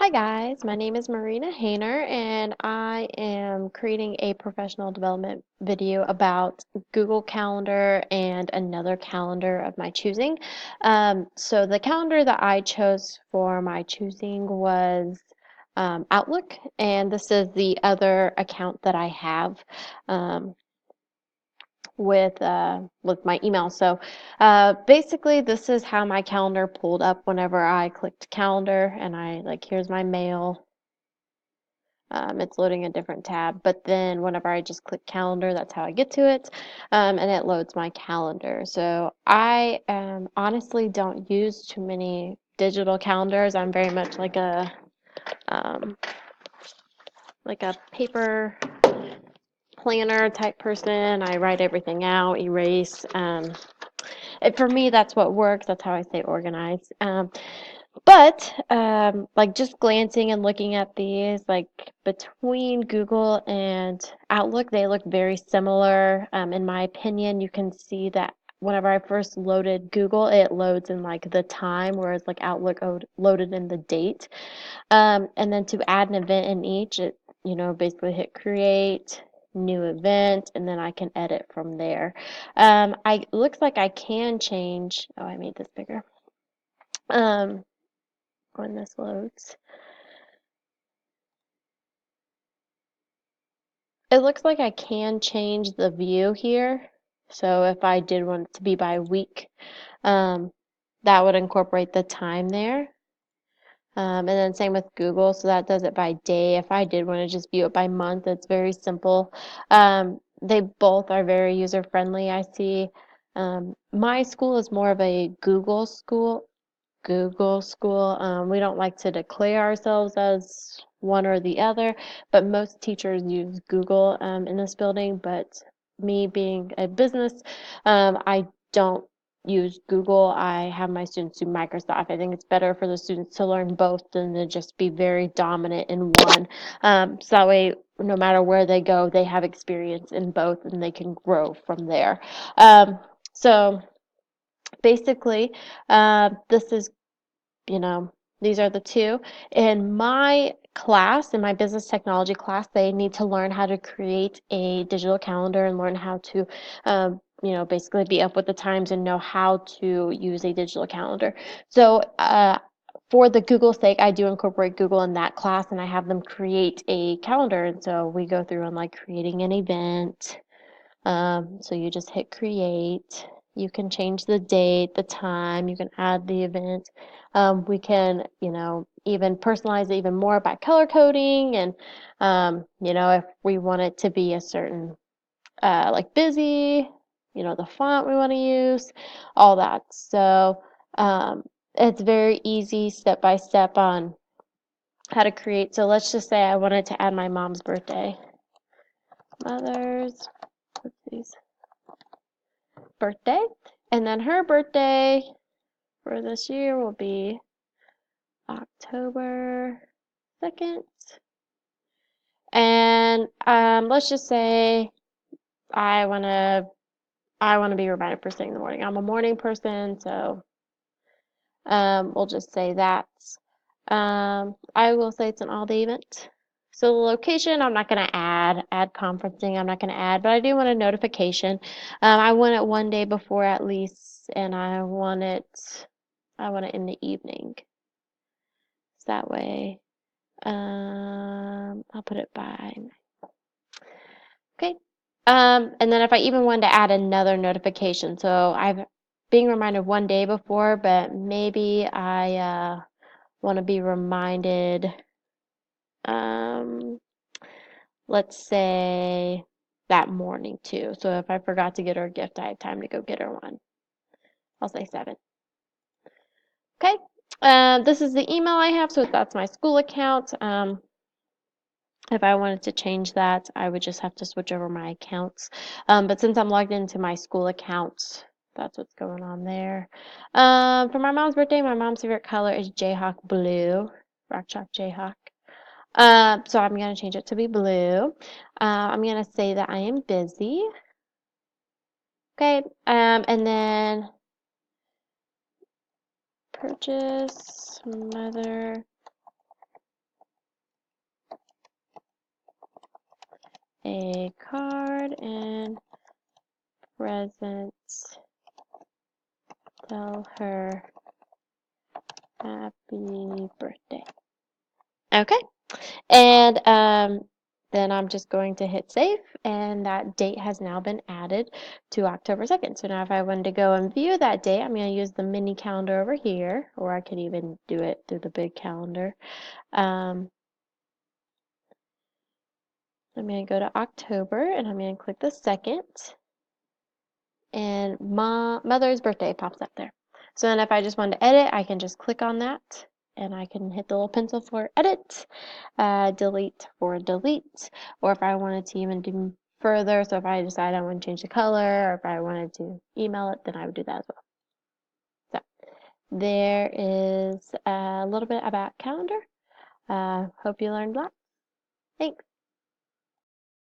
Hi guys, my name is Marina Hayner and I am creating a professional development video about Google Calendar and another calendar of my choosing. So the calendar that I chose for my choosing was Outlook, and this is the other account that I have. Um, with my email. So basically, this is how my calendar pulled up whenever I clicked calendar, and I like here's my mail. It's loading a different tab, but then whenever I just click calendar, that's how I get to it, and it loads my calendar. So I honestly don't use too many digital calendars. I'm very much um, like a paper planner type person. I write everything out, erase. For me, that's what works. That's how I stay organized. But like just glancing and looking at these, like between Google and Outlook, they look very similar. In my opinion, you can see that whenever I first loaded Google, it loads in like the time, whereas like Outlook loaded in the date. And then to add an event in each, basically hit create, new event, and then I can edit from there. Looks like I can change. Oh, I made this bigger. Um, when this loads. It looks like I can change the view here. So if I did want it to be by week, um, that would incorporate the time there. And then same with Google, so that does it by day. If I did want to just view it by month, it's very simple. They both are very user friendly, I see. My school is more of a Google school. We don't like to declare ourselves as one or the other, but most teachers use Google in this building. But me being a business, I don't use Google. I have my students do Microsoft. I think it's better for the students to learn both than to just be very dominant in one. So that way, no matter where they go, they have experience in both and they can grow from there. So basically, this is you know, these are the two. In my class, in my business technology class, they need to learn how to create a digital calendar and learn how to, basically be up with the times and know how to use a digital calendar. So, for the Google sake, I do incorporate Google in that class and I have them create a calendar. And so we go through and like creating an event. So you just hit create. You can change the date, the time, you can add the event. We can, even personalize it even more by color coding and, if we want it to be a certain, like busy, the font we want to use, all that. So, it's very easy step by step on how to create. So let's just say I wanted to add my mom's birthday. Mother's, birthday. And then her birthday for this year will be October 2nd. And let's just say I wanna I wanna be reminded first thing in the morning. I'm a morning person, so we'll just say that. I will say it's an all-day event. So the location, I'm not going to add conferencing, I'm not going to add, but I do want a notification. I want it one day before at least, and I want it in the evening. So that way, I'll put it by, okay. And then if I even wanted to add another notification, so I've being reminded one day before, but maybe I want to be reminded, um, let's say that morning too. So if I forgot to get her a gift, I have time to go get her one. I'll say 7. Okay. This is the email I have, so that's my school account. If I wanted to change that, I would just have to switch over my accounts. But since I'm logged into my school account, that's what's going on there. For my mom's birthday, my mom's favorite color is Jayhawk blue, Rock Chalk Jayhawk. So I'm going to change it to be blue. I'm going to say that I am busy. Okay, and then purchase mother a card and present. Tell her happy birthday. Okay. And then I'm just going to hit save, and that date has now been added to October 2nd. So now if I wanted to go and view that date, I'm going to use the mini calendar over here, or I could even do it through the big calendar. I'm going to go to October, and I'm going to click the 2nd, and mother's birthday pops up there. So then if I just wanted to edit, I can just click on that, and I can hit the little pencil for edit, delete for delete, or if I wanted to even do further, so if I decide I want to change the color, or if I wanted to email it, then I would do that as well. So there is a little bit about calendar. Hope you learned a lot. Thanks.